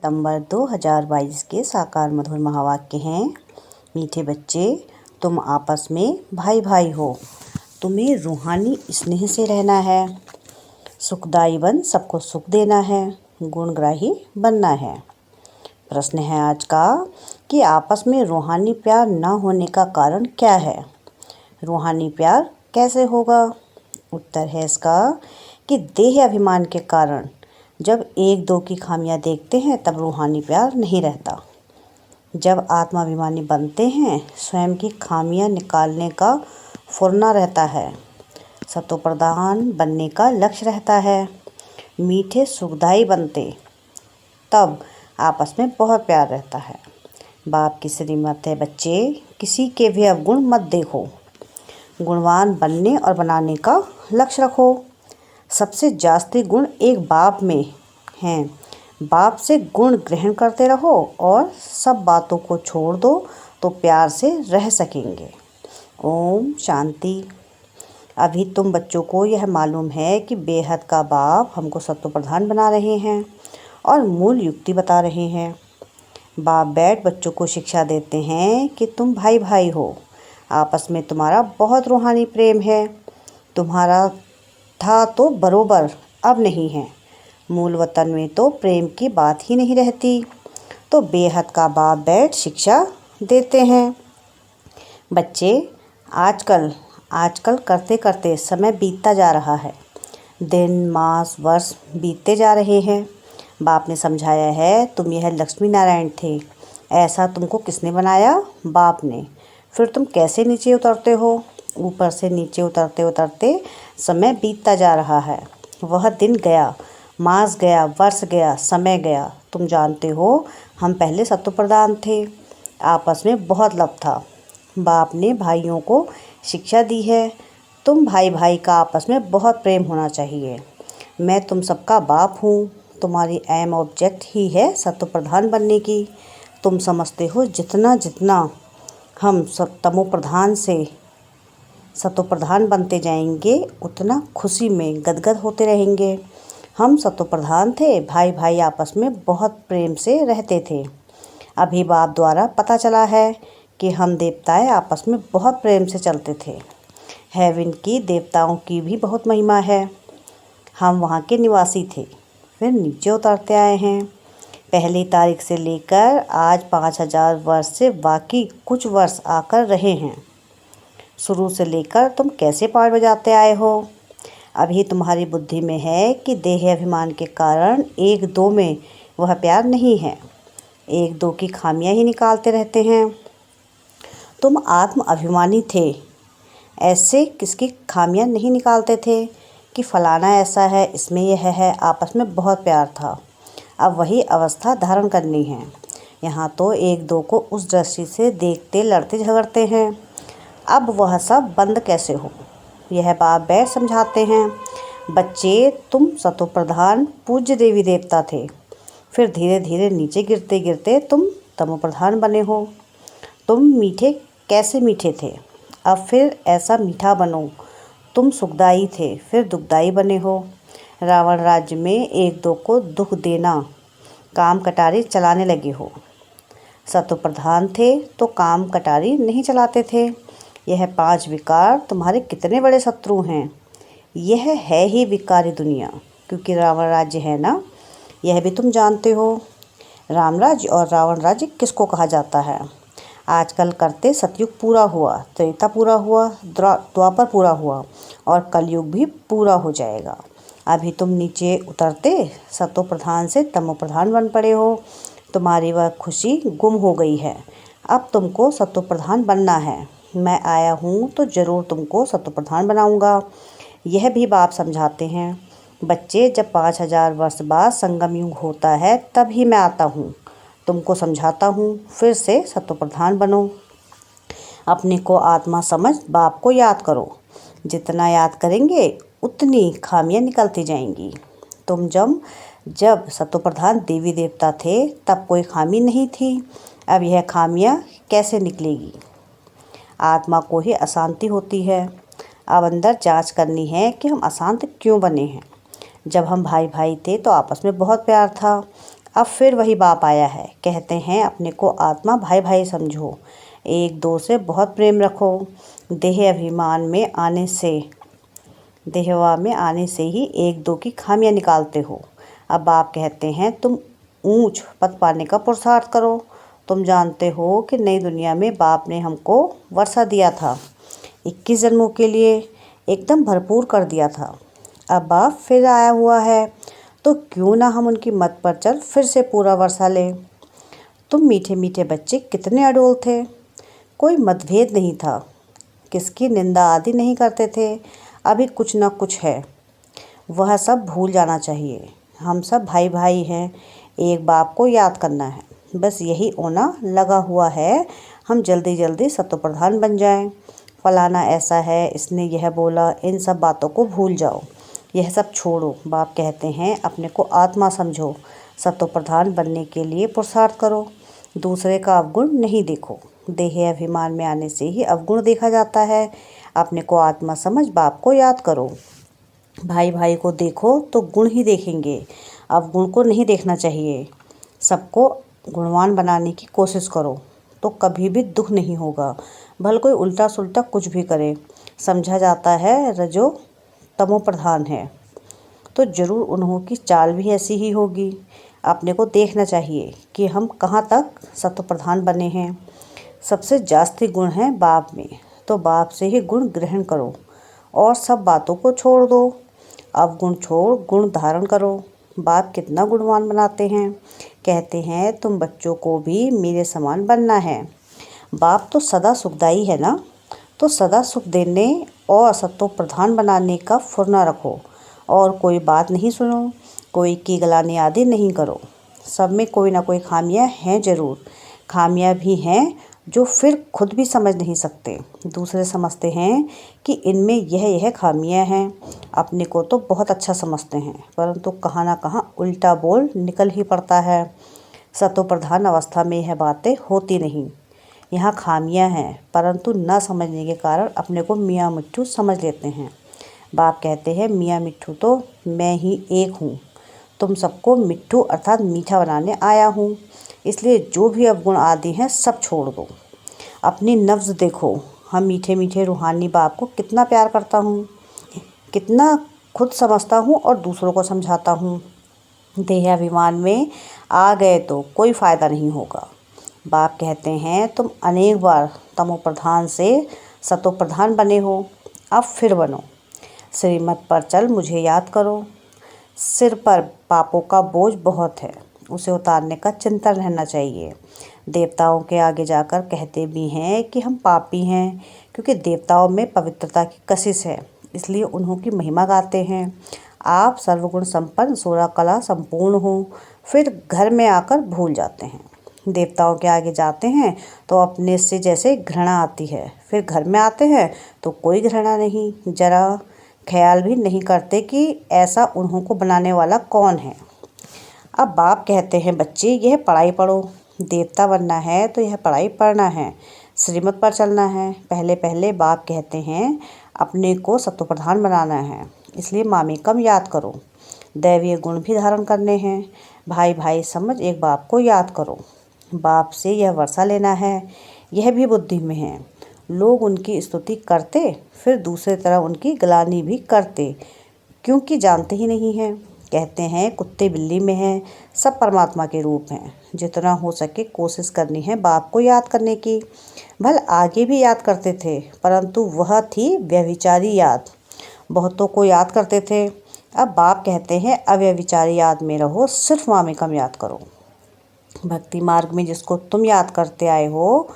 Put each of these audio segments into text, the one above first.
सितंबर 2022 के साकार मधुर महावाक्य हैं। मीठे बच्चे, तुम आपस में भाई भाई हो। तुम्हें रूहानी स्नेह से रहना है। सुखदाई बन सबको सुख देना है। गुणग्राही बनना है। प्रश्न है आज का कि आपस में रूहानी प्यार न होने का कारण क्या है। रूहानी प्यार कैसे होगा। उत्तर है इसका कि देह अभिमान के कारण जब एक दो की खामियां देखते हैं तब रूहानी प्यार नहीं रहता। जब आत्माभिमानी बनते हैं स्वयं की खामियां निकालने का फुरना रहता है। सतोप्रधान बनने का लक्ष्य रहता है। मीठे सुखदाई बनते तब आपस में बहुत प्यार रहता है। बाप की श्रीमत है बच्चे, किसी के भी अवगुण मत देखो। गुणवान बनने और बनाने का लक्ष्य रखो। सबसे जास्ती गुण एक बाप में हैं। बाप से गुण ग्रहण करते रहो और सब बातों को छोड़ दो तो प्यार से रह सकेंगे। ओम शांति। अभी तुम बच्चों को यह मालूम है कि बेहद का बाप हमको सत्वप्रधान बना रहे हैं और मूल युक्ति बता रहे हैं। बाप बैठ बच्चों को शिक्षा देते हैं कि तुम भाई भाई हो। आपस में तुम्हारा बहुत रूहानी प्रेम है। तुम्हारा था तो बरोबर अब नहीं है। मूल वतन में तो प्रेम की बात ही नहीं रहती। तो बेहद का बाप बैठ शिक्षा देते हैं। बच्चे, आजकल करते करते समय बीतता जा रहा है। दिन मास वर्ष बीतते जा रहे हैं। बाप ने समझाया है तुम यह लक्ष्मी नारायण थे। ऐसा तुमको किसने बनाया। बाप ने। फिर तुम कैसे नीचे उतरते हो। ऊपर से नीचे उतरते उतरते समय बीतता जा रहा है। वह दिन गया, मास गया, वर्ष गया, समय गया। तुम जानते हो हम पहले सत्वप्रधान थे। आपस में बहुत लव था। बाप ने भाइयों को शिक्षा दी है तुम भाई भाई का आपस में बहुत प्रेम होना चाहिए। मैं तुम सबका बाप हूँ। तुम्हारी एम ऑब्जेक्ट ही है सत्वप्रधान बनने की। तुम समझते हो जितना जितना हम तमोप्रधान से सत्वप्रधान बनते जाएंगे उतना खुशी में गदगद होते रहेंगे। हम सत्वप्रधान थे, भाई भाई आपस में बहुत प्रेम से रहते थे। अभी बाप द्वारा पता चला है कि हम देवताएं आपस में बहुत प्रेम से चलते थे। हेवन की देवताओं की भी बहुत महिमा है। हम वहाँ के निवासी थे, फिर नीचे उतरते आए हैं। पहली तारीख से लेकर आज 5000 वर्ष से बाकी कुछ वर्ष आकर रहे हैं। शुरू से लेकर तुम कैसे पाठ बजाते आए हो। अभी तुम्हारी बुद्धि में है कि देह अभिमान के कारण एक दो में वह प्यार नहीं है। एक दो की खामियां ही निकालते रहते हैं। तुम आत्म अभिमानी थे। ऐसे किसकी खामियां नहीं निकालते थे कि फलाना ऐसा है, इसमें यह है। आपस में बहुत प्यार था। अब वही अवस्था धारण करनी है। यहाँ तो एक दो को उस दृष्टि से देखते लड़ते झगड़ते हैं। अब वह सब बंद कैसे हो, यह बाप बैठ समझाते हैं। बच्चे, तुम सतोप्रधान पूज्य देवी देवता थे। फिर धीरे धीरे नीचे गिरते गिरते तुम तमोप्रधान बने हो। तुम मीठे कैसे मीठे थे, अब फिर ऐसा मीठा बनो। तुम सुखदाई थे, फिर दुखदाई बने हो। रावण राज्य में एक दो को दुख देना काम कटारी चलाने लगे हो। सतोप्रधान थे तो काम कटारी नहीं चलाते थे। यह 5 विकार तुम्हारे कितने बड़े शत्रु हैं। यह है ही विकारी दुनिया, क्योंकि रावण राज्य है ना, यह भी तुम जानते हो। राम राज्य और रावण राज्य किसको कहा जाता है। आजकल करते सतयुग पूरा हुआ, त्रेता पूरा हुआ, द्वापर पूरा हुआ और कलयुग भी पूरा हो जाएगा। अभी तुम नीचे उतरते सतोप्रधान से तमोप्रधान बन पड़े हो। तुम्हारी वह खुशी गुम हो गई है। अब तुमको सतोप्रधान बनना है। मैं आया हूँ तो ज़रूर तुमको सत्वप्रधान बनाऊँगा। यह भी बाप समझाते हैं। बच्चे, जब 5000 वर्ष बाद संगम युग होता है तब ही मैं आता हूँ, तुमको समझाता हूँ। फिर से सत्वप्रधान बनो। अपने को आत्मा समझ बाप को याद करो। जितना याद करेंगे उतनी खामियां निकलती जाएंगी। तुम जब सत्वप्रधान देवी देवता थे तब कोई खामी नहीं थी। अब यह खामियां कैसे निकलेगी। आत्मा को ही अशांति होती है। अब अंदर जांच करनी है कि हम अशांत क्यों बने हैं। जब हम भाई भाई थे तो आपस में बहुत प्यार था। अब फिर वही बाप आया है, कहते हैं अपने को आत्मा भाई भाई समझो, एक दो से बहुत प्रेम रखो, देहवा में आने से ही एक दो की खामियां निकालते हो। अब बाप कहते हैं तुम ऊंच पद पाने का पुरुषार्थ करो। तुम जानते हो कि नई दुनिया में बाप ने हमको वर्षा दिया था, 21 जन्मों के लिए एकदम भरपूर कर दिया था। अब बाप फिर आया हुआ है, तो क्यों ना हम उनकी मत पर चल फिर से पूरा वर्षा लें। तुम मीठे मीठे बच्चे कितने अडोल थे, कोई मतभेद नहीं था, किसकी निंदा आदि नहीं करते थे। अभी कुछ न कुछ है, वह सब भूल जाना चाहिए। हम सब भाई भाई हैं, एक बाप को याद करना है, बस यही होना लगा हुआ है। हम जल्दी जल्दी सत्वप्रधान बन जाएं। फलाना ऐसा है, इसने यह बोला, इन सब बातों को भूल जाओ, यह सब छोड़ो। बाप कहते हैं अपने को आत्मा समझो, सत्वप्रधान बनने के लिए पुरुषार्थ करो, दूसरे का अवगुण नहीं देखो। देह अभिमान में आने से ही अवगुण देखा जाता है। अपने को आत्मा समझ बाप को याद करो। भाई भाई को देखो तो गुण ही देखेंगे, अवगुण को नहीं देखना चाहिए। सबको गुणवान बनाने की कोशिश करो तो कभी भी दुख नहीं होगा। भले कोई उल्टा सुल्टा कुछ भी करे, समझा जाता है रजो तमो प्रधान है, तो जरूर उन्हों की चाल भी ऐसी ही होगी। अपने को देखना चाहिए कि हम कहाँ तक सत्व प्रधान बने हैं। सबसे जास्ती गुण हैं बाप में, तो बाप से ही गुण ग्रहण करो और सब बातों को छोड़ दो। अब गुण छोड़ गुण धारण करो। बाप कितना गुणवान बनाते हैं, कहते हैं तुम बच्चों को भी मेरे समान बनना है। बाप तो सदा सुखदाई है ना, तो सदा सुख देने और सत्व प्रधान बनाने का फुर्ना रखो और कोई बात नहीं सुनो, कोई की गलानी आदि नहीं करो। सब में कोई ना कोई खामियां हैं जरूर, खामियां भी हैं जो फिर खुद भी समझ नहीं सकते। दूसरे समझते हैं कि इनमें यह खामियां हैं, अपने को तो बहुत अच्छा समझते हैं, परंतु कहाँ ना कहाँ उल्टा बोल निकल ही पड़ता है। सत्व प्रधान अवस्था में यह बातें होती नहीं। यहाँ खामियां हैं, परंतु न समझने के कारण अपने को मियाँ मिट्ठू समझ लेते हैं। बाप कहते हैं मियाँ मिट्ठू तो मैं ही एक हूँ, तुम सबको मिट्ठू अर्थात मीठा बनाने आया हूँ। इसलिए जो भी अवगुण आदि हैं सब छोड़ दो। अपनी नफ्स देखो, हम मीठे मीठे रूहानी बाप को कितना प्यार करता हूँ, कितना खुद समझता हूँ और दूसरों को समझाता हूँ। देहाभिमान में आ गए तो कोई फ़ायदा नहीं होगा। बाप कहते हैं तुम अनेक बार तमो प्रधान से सतो प्रधान बने हो, अब फिर बनो। श्रीमत पर चल मुझे याद करो। सिर पर पापों का बोझ बहुत है, उसे उतारने का चिंतन रहना चाहिए। देवताओं के आगे जाकर कहते भी हैं कि हम पापी हैं, क्योंकि देवताओं में पवित्रता की कशिश है, इसलिए उन्हों की महिमा गाते हैं। आप सर्वगुण संपन्न 16 कला संपूर्ण हो, फिर घर में आकर भूल जाते हैं। देवताओं के आगे जाते हैं तो अपने से जैसे घृणा आती है, फिर घर में आते हैं तो कोई घृणा नहीं, जरा ख्याल भी नहीं करते कि ऐसा उन्हों को बनाने वाला कौन है। अब बाप कहते हैं बच्चे यह पढ़ाई पढ़ो, देवता बनना है तो यह पढ़ाई पढ़ना है, श्रीमत पर चलना है। पहले पहले बाप कहते हैं अपने को सत्व प्रधान बनाना है, इसलिए मामी कम याद करो। दैवीय गुण भी धारण करने हैं, भाई भाई समझ एक बाप को याद करो। बाप से यह वर्षा लेना है, यह भी बुद्धि में है। लोग उनकी स्तुति करते फिर दूसरी तरह उनकी गलानी भी करते, क्योंकि जानते ही नहीं हैं। कहते हैं कुत्ते बिल्ली में हैं, सब परमात्मा के रूप हैं। जितना हो सके कोशिश करनी है बाप को याद करने की। भले आगे भी याद करते थे, परंतु वह थी व्यभिचारी याद, बहुतों को याद करते थे। अब बाप कहते हैं अव्यभिचारी याद में रहो, सिर्फ मामी कम याद करो। भक्ति मार्ग में जिसको तुम याद करते आए हो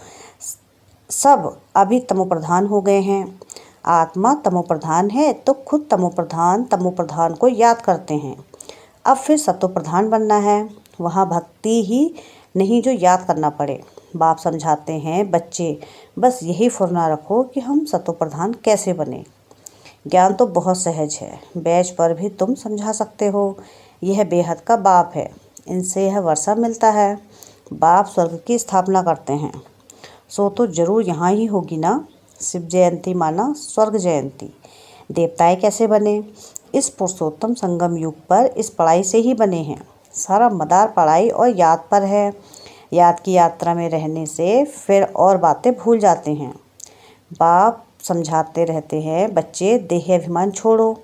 सब अभी तमोप्रधान हो गए हैं। आत्मा तमोप्रधान है तो खुद तमोप्रधान को याद करते हैं। अब फिर सत्वप्रधान बनना है, वहाँ भक्ति ही नहीं जो याद करना पड़े। बाप समझाते हैं बच्चे बस यही फुर्ना रखो कि हम सत्वप्रधान कैसे बने। ज्ञान तो बहुत सहज है, बैच पर भी तुम समझा सकते हो। यह बेहद का बाप है, इनसे यह वर्षा मिलता है। बाप स्वर्ग की स्थापना करते हैं, सो तो जरूर यहाँ ही होगी ना। शिव जयंती माना स्वर्ग जयंती। देवताएं कैसे बने, इस पुरुषोत्तम संगम युग पर इस पढ़ाई से ही बने हैं। सारा मदार पढ़ाई और याद पर है। याद की यात्रा में रहने से फिर और बातें भूल जाते हैं। बाप समझाते रहते हैं, बच्चे देह अभिमान छोड़ो,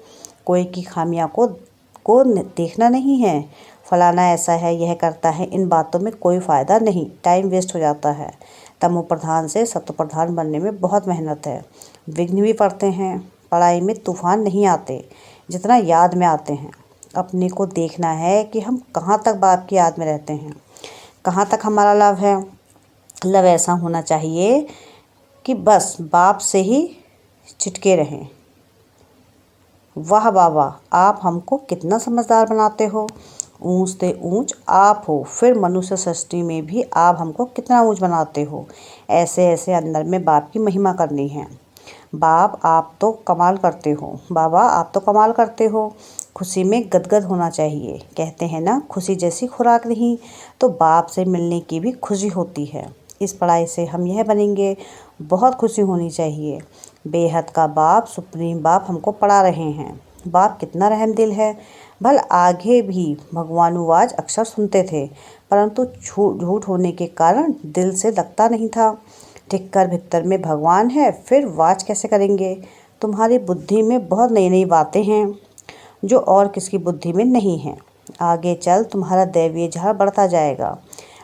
कोई की खामियां को देखना नहीं है। फलाना ऐसा है, यह करता है, इन बातों में कोई फ़ायदा नहीं, टाइम वेस्ट हो जाता है। तमो प्रधान से सत्व प्रधान बनने में बहुत मेहनत है, विघ्न भी पड़ते हैं। पढ़ाई में तूफान नहीं आते जितना याद में आते हैं। अपने को देखना है कि हम कहाँ तक बाप की याद में रहते हैं, कहाँ तक हमारा लव है। लव ऐसा होना चाहिए कि बस बाप से ही चिटके रहें। वाह बाबा, आप हमको कितना समझदार बनाते हो। ऊंच से ऊंच आप हो, फिर मनुष्य सृष्टि में भी आप हमको कितना ऊंच बनाते हो। ऐसे ऐसे अंदर में बाप की महिमा करनी है। बाप आप तो कमाल करते हो, बाबा आप तो कमाल करते हो। खुशी में गदगद होना चाहिए। कहते हैं ना, खुशी जैसी खुराक नहीं, तो बाप से मिलने की भी खुशी होती है। इस पढ़ाई से हम यह बनेंगे, बहुत खुशी होनी चाहिए। बेहद का बाप, सुप्रीम बाप हमको पढ़ा रहे हैं। बाप कितना रहमदिल है। भल आगे भी भगवानुवाज अक्सर सुनते थे, परंतु झूठ होने के कारण दिल से लगता नहीं था। टिक्कर भित्तर में भगवान है, फिर वाच कैसे करेंगे। तुम्हारी बुद्धि में बहुत नई नई बातें हैं जो और किसकी बुद्धि में नहीं है। आगे चल तुम्हारा दैवीय झाड़ बढ़ता जाएगा।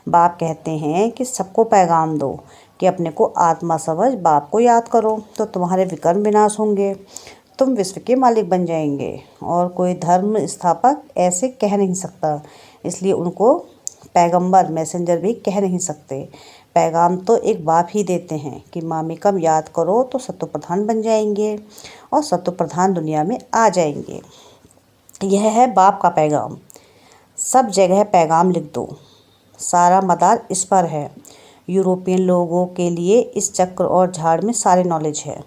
बाप कहते हैं कि सबको पैगाम दो कि अपने को आत्मा समझ बाप को याद करो, तो तुम्हारे विकर्म विनाश होंगे, तुम विश्व के मालिक बन जाएंगे। और कोई धर्म स्थापक ऐसे कह नहीं सकता, इसलिए उनको पैगंबर मैसेंजर भी कह नहीं सकते। पैगाम तो एक बाप ही देते हैं कि मामिकम याद करो तो सत्व प्रधान बन जाएंगे और सत्व प्रधान दुनिया में आ जाएंगे। यह है बाप का पैगाम। सब जगह पैगाम लिख दो, सारा मदार इस पर है। यूरोपियन लोगों के लिए इस चक्र और झाड़ में सारे नॉलेज है।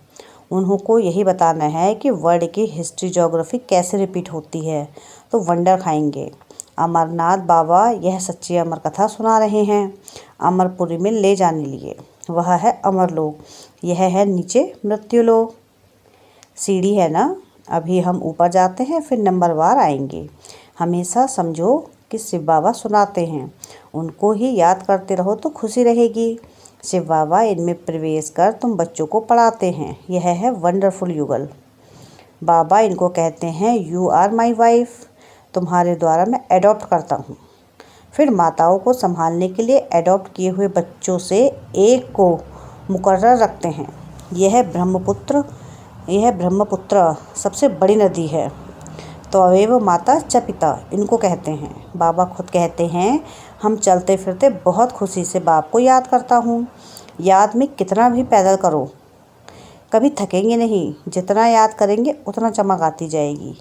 उनको यही बताना है कि वर्ल्ड की हिस्ट्री ज्योग्राफी कैसे रिपीट होती है, तो वंडर खाएंगे। अमरनाथ बाबा यह सच्ची अमर कथा सुना रहे हैं, अमरपुरी में ले जाने लिए। वह है अमरलोक, यह है नीचे मृत्युलोक। सीढ़ी है ना, अभी हम ऊपर जाते हैं, फिर नंबरवार आएंगे। हमेशा समझो कि शिव बाबा सुनाते हैं, उनको ही याद करते रहो तो खुशी रहेगी। शिव बाबा इनमें प्रवेश कर तुम बच्चों को पढ़ाते हैं। यह है वंडरफुल युगल। बाबा इनको कहते हैं, यू आर माई वाइफ, तुम्हारे द्वारा मैं एडॉप्ट करता हूँ। फिर माताओं को संभालने के लिए एडॉप्ट किए हुए बच्चों से एक को मुकर्रर रखते हैं। यह ब्रह्मपुत्र सबसे बड़ी नदी है। तो अवेव माता च पिता इनको कहते हैं। बाबा खुद कहते हैं, हम चलते फिरते बहुत खुशी से बाप को याद करता हूँ। याद में कितना भी पैदल करो, कभी थकेंगे नहीं। जितना याद करेंगे उतना चमक आती जाएगी।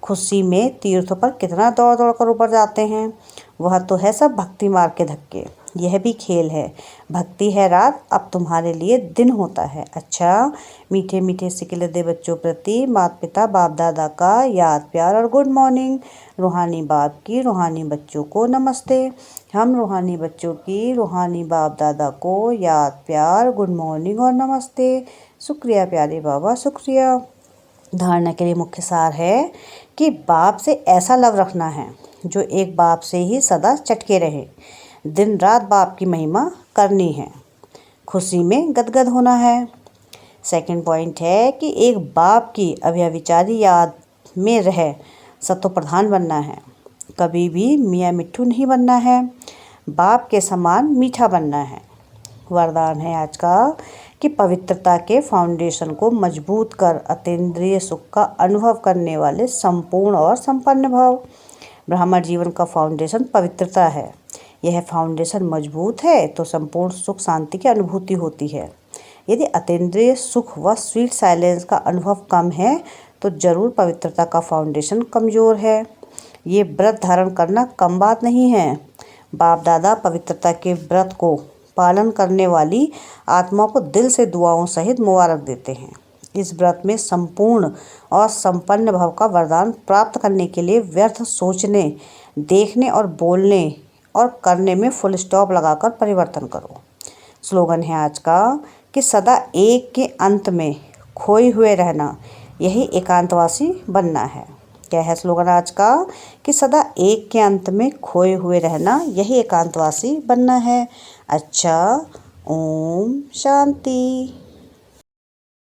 खुशी में तीर्थों पर कितना दौड़ दौड़ कर ऊपर जाते हैं। वह तो है सब भक्ति मार के धक्के। यह भी खेल है। भक्ति है रात, अब तुम्हारे लिए दिन होता है। अच्छा, मीठे मीठे सिकले दे बच्चों प्रति माता पिता बाप दादा का याद प्यार और गुड मॉर्निंग। रूहानी बाप की रूहानी बच्चों को नमस्ते। हम रूहानी बच्चों की रूहानी बाप दादा को याद प्यार गुड मॉर्निंग और नमस्ते। शुक्रिया प्यारे बाबा, शुक्रिया। धारणा के लिए मुख्य सार है कि बाप से ऐसा लव रखना है जो एक बाप से ही सदा चटके रहे। दिन रात बाप की महिमा करनी है, खुशी में गदगद होना है। सेकंड पॉइंट है कि एक बाप की अव्यभिचारी याद में रह सत्व प्रधान बनना है। कभी भी मियाँ मिट्ठू नहीं बनना है, बाप के समान मीठा बनना है। वरदान है आज का कि पवित्रता के फाउंडेशन को मजबूत कर अतीन्द्रिय सुख का अनुभव करने वाले संपूर्ण और संपन्न भव। ब्राह्मण जीवन का फाउंडेशन पवित्रता है। यह फाउंडेशन मजबूत है तो संपूर्ण सुख शांति की अनुभूति होती है। यदि अतीन्द्रिय सुख व स्वीट साइलेंस का अनुभव कम है तो जरूर पवित्रता का फाउंडेशन कमज़ोर है। ये व्रत धारण करना कम बात नहीं है। बाप दादा पवित्रता के व्रत को पालन करने वाली आत्माओं को दिल से दुआओं सहित मुबारक देते हैं। इस व्रत में संपूर्ण और संपन्न भव का वरदान प्राप्त करने के लिए व्यर्थ सोचने, देखने और बोलने और करने में फुल स्टॉप लगाकर परिवर्तन करो। स्लोगन है आज का कि सदा एक के अंत में खोए हुए रहना, यही एकांतवासी बनना है। क्या है स्लोगन आज का? कि सदा एक के अंत में खोए हुए रहना, यही एकांतवासी बनना है। अच्छा, ओम शांति।